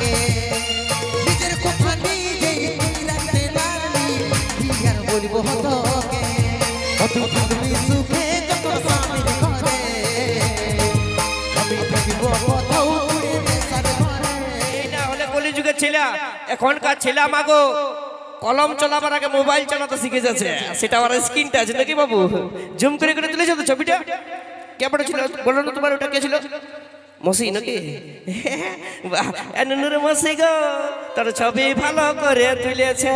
के निजेर কথা নিজেই তুই রাখতে পারলি কি আর বলবো তোকে কত তুমি সুখে যত স্বামীর ঘরে আমি থাকিব কোথাও উড়ে নেশার ঘরে এই না হলে কলিযুগের ছেলে এখনকার ছেলে মাগো কলম চালাবার আগে মোবাইল চালাতে শিখে যাচ্ছে সেটা আমার স্ক্রিন টাচ নাকি বাবু জুম করে করে তুলেছো তো ছবিটা কেমন ছিল বলো না তোমার ওটা কে ছিল মসি নাকি নুনুর মসি গো তোর ছবি ভালো করে তুলেছে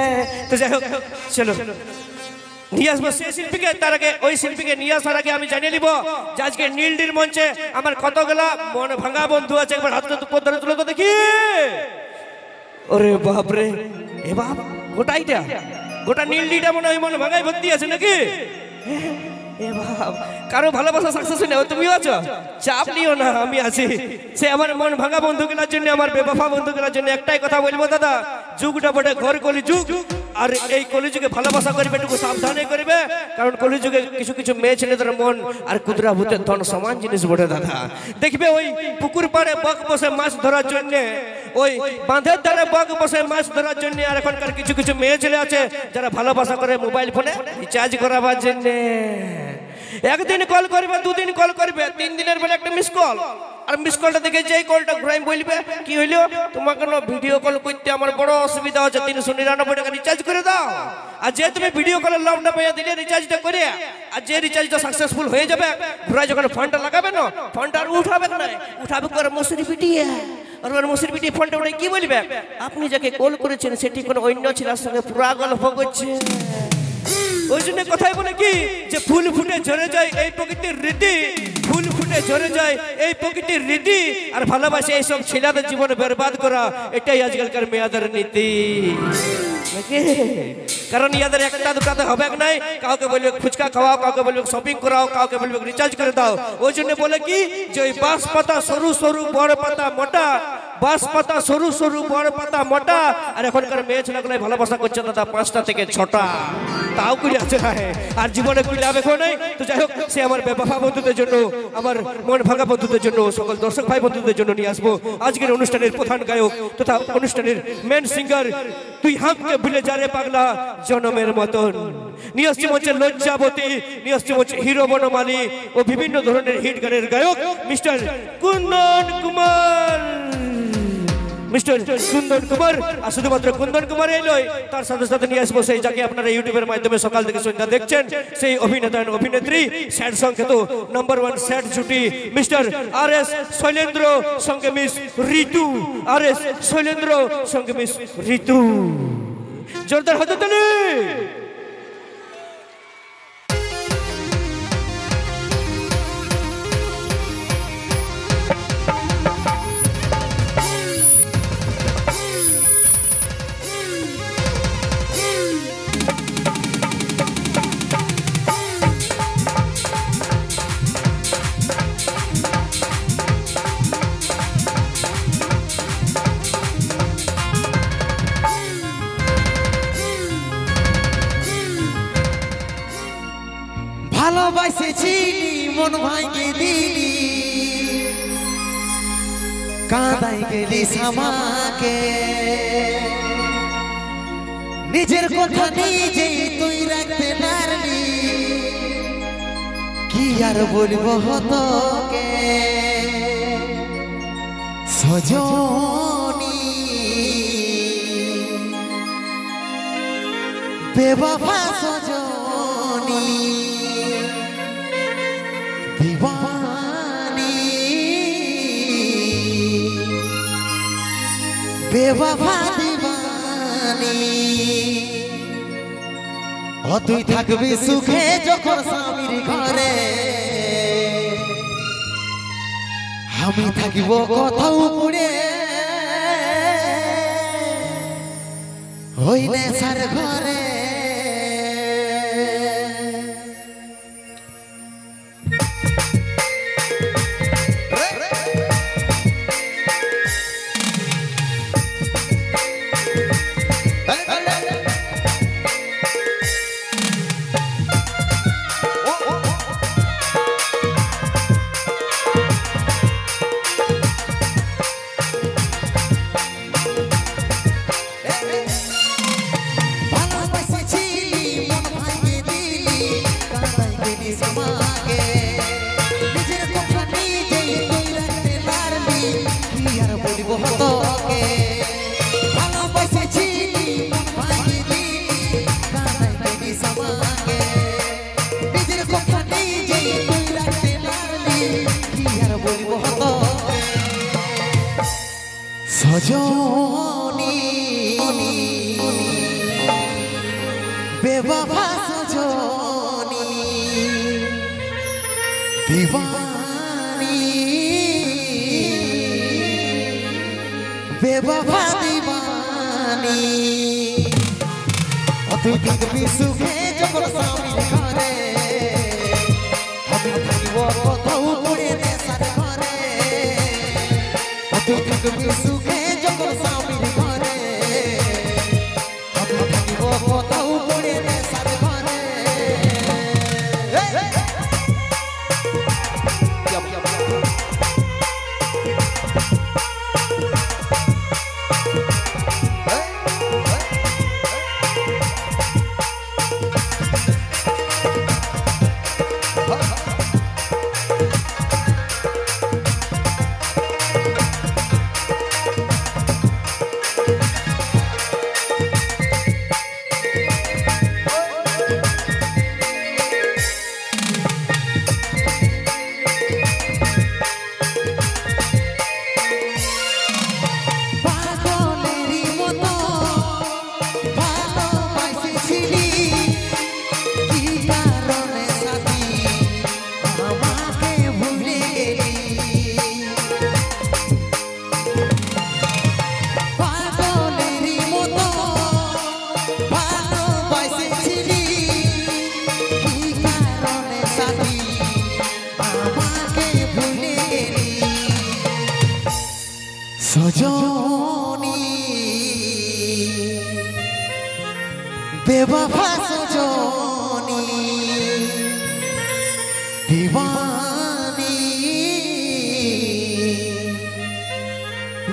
তো যাই হোক চলো নিয়ে আসবো সেই শিল্পীকে তার আগে ওই শিল্পীকে নিয়ে আসার আগে আমি জানিয়ে নিব যে আজকে নীলডির মঞ্চে আমার কতগুলা মন ভাঙা বন্ধু আছে একবার হাত ধরে তুলে তো দেখি ওরে বাপরে এ বাপ গোটাইটা গোটা নীলডিটা মনে হয় মন ভাঙাই ভর্তি আছে নাকি এ বাপ কারো ভালোবাসা সাকসেস হয়নি তুমিও আছো চাপ নিও না আমি আছি সে আমার মন ভাঙা বন্ধুগুলোর জন্য আমার বেবফা বন্ধুগুলোর জন্য একটাই কথা বলবো দাদা যুগটা বটে ঘর কলি যুগ আর এই কলিযুগে ভালোবাসা করবে একটু সাবধানে করবে কারণ কলিযুগে কিছু কিছু মেয়ে ছেলেদের মন আর কুদরা ভূতের ধন সমান জিনিস বটে দাদা দেখবে ওই পুকুর পাড়ে বক বসে মাছ ধরার জন্য ওই বাঁধের ধারে বক বসে মাছ ধরার জন্য আর এখনকার কিছু কিছু মেয়ে ছেলে আছে যারা ভালোবাসা করে মোবাইল ফোনে রিচার্জ করাবার জন্য একদিন কল করবে দুদিন কল করবে 3 দিনের বেলা একটা মিস কল আর মিস কলটা দেখে যেই কলটা ঘুরাই বলবে কি হইলো তোমাকে না ভিডিও কল করতে আমার বড় অসুবিধা হচ্ছে 399 টাকা রিচার্জ করে দাও আর যে তুমি ভিডিও কলের লাভ না পেয়ে দিলে রিচার্জটা করে আর যে রিচার্জটা সাকসেসফুল হয়ে যাবে ঘুরাই যখন ফোনটা লাগাবে না ফোনটা আর উঠাবে না উঠাবে করে মসুরি পিটিয়ে আর ওর মসুরি পিটিয়ে ফোনটা উঠে কি বলবে আপনি যাকে কল করেছেন সেটি কোনো অন্য ছেলের সঙ্গে পুরা গল্প করছে ওই জন্য কথাই বলে কি যে ফুল ফুটে ঝরে যায় এই প্রকৃতির রীতি ফুল ফুটে ঝরে যায় এই প্রকৃতির রীতি আর ভালোবাসে এইসব ছেলেদের জীবন বরবাদ করা এটাই আজকালকার মেয়েদের নীতি কারণ ইয়াদের একটা দুটাতে হবে নাই কাউকে বলবে ফুচকা খাওয়াও কাউকে বলবে শপিং করাও কাউকে বলবে রিচার্জ করে দাও ওই জন্য বলে কি যে ওই বাঁশ পাতা সরু সরু বড় পাতা মোটা বাঁশ পাতা সরু সরু বড় পাতা মোটা আর এখনকার মেয়ে ছেলেগুলো ভালোবাসা করছে দাদা 5টা থেকে 6টা তাও কুলি আছে আর জীবনে কুলি হবে কেউ নেই তো যাই হোক সে আমার বেবফা বন্ধুদের জন্য আমার মন ভাঙা বন্ধুদের জন্য সকল দর্শক ভাই বন্ধুদের জন্য নিয়ে আসবো আজকের অনুষ্ঠানের প্রধান গায়ক তথা অনুষ্ঠানের মেন সিঙ্গার তুই হামকে ভুলে যা রে পাগলা জনমের মতন নিয়ে আসছে মঞ্চে লজ্জাবতী নিয়ে আসছে মঞ্চে হিরো বনমালী ও বিভিন্ন ধরনের হিট গানের গায়ক মিস্টার কুন্দন কুমার মিস্টার কুন্দন কুমার আর শুধুমাত্র কুন্দন কুমার এলোই তার সাথে সাথে নিয়ে আসবো সেই যাকে আপনারা ইউটিউবের মাধ্যমে সকাল থেকে সন্ধ্যা দেখছেন সেই অভিনেতা অভিনেত্রী স্যাড সং খ্যাত নাম্বার 1 স্যাড জুটি মিস্টার আর.এস. শৈলেন্দ্র সঙ্গে মিস ঋতু আর.এস. শৈলেন্দ্র সঙ্গে মিস ঋতু জোরদার হাততালি ভালোবাসেছিলি মন ভাঙে দিলি কাঁদাই গেলি আমাকে নিজের কথা নিজেই তুই রাখতে পারলি কি আর বলবো তোকে সজনী বেবফা সজনী दीवानी बेवफा दीवानी ও তুই থাকবি সুখে যখন স্বামীর ঘরে আমি থাকিব কোথাও পুড়ে ওই নেশার ঘরে সজনী বেওয়াফা সজনী দিওয়ানি বেওয়াফা দিওয়ানি তুই থাকবি সুখে যখন স্বামীর ঘরে আমি থাকিব কোথাও পড়ে নেশার ঘরে তুই থাকবি সুখে যখন স্বামীর ঘরে আমি থাকিব কোথাও পড়ে নেশার ঘরে সজনী বেওয়াফা সজনী দিওয়ানি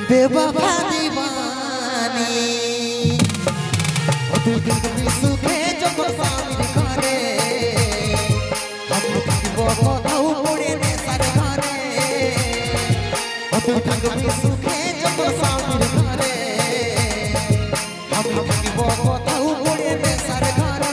বেওয়াফা দিওয়ানি তুই থাকবি সুখে যখন স্বামীর ঘরে আমি থাকিব কোথাও পড়ে নেশার ঘরে তুই থাকবি সুখে যখন স্বামীর ঘরে আমি থাকিব কোথাও পড়ে নেশার ঘরে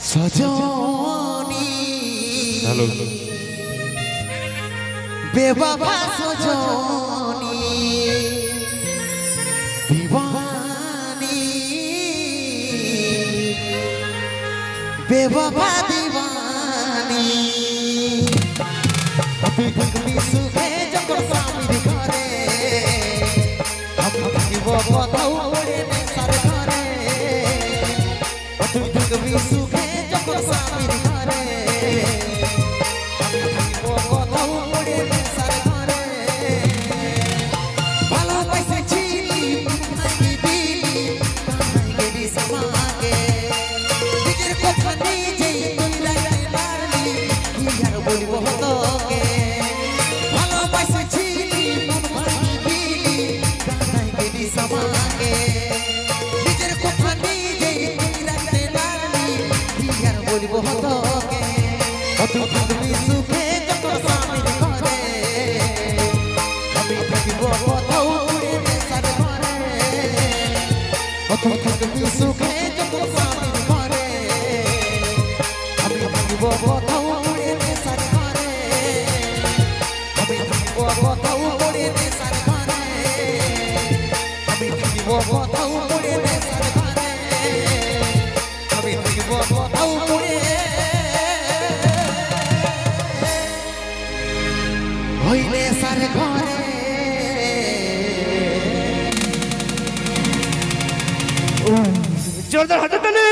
সজনী বেওয়াফা সজনী দিওয়ানি বেওয়াফা দিওয়ানি তুই থাকবি সুখে যখন স্বামীর ঘরে আমি থাকিব কোথাও পড়ে নেশার ঘরে তুই থাকবি সুখে যখন স্বামীর ঘরে আমি থাকিব কোথাও পড়ে নেশার ঘরে ভালোবাসেছিলি আমি দিলি কানাই গেলি সমাগে নিজের কথা নিজেই তুই রাখতে পারলি কি আর বলবো তোকে ভালোবাসেছিলি আমি দিলি কানাই গেলি সমাগে নিজের কথা নিজেই তুই রাখতে পারলি কি আর বলবো তোকে তুই থাকবি সুখে যখন স্বামীর ঘরে আমি থাকিব কোথাও পড়ে নেশার ঘরে তুই থাকবি সুখে যখন স্বামীর ঘরে আমি থাকিব কোথাও পড়ে নেশার ঘরে আমি থাকিব কোথাও পড়ে নেশার ঘরে আমি থাকিব কোথাও পড়ে নেশার ঘরে আমি থাকিব কোথাও পড়ে ওই নেশার ঘরে जोरदार हाथ ताली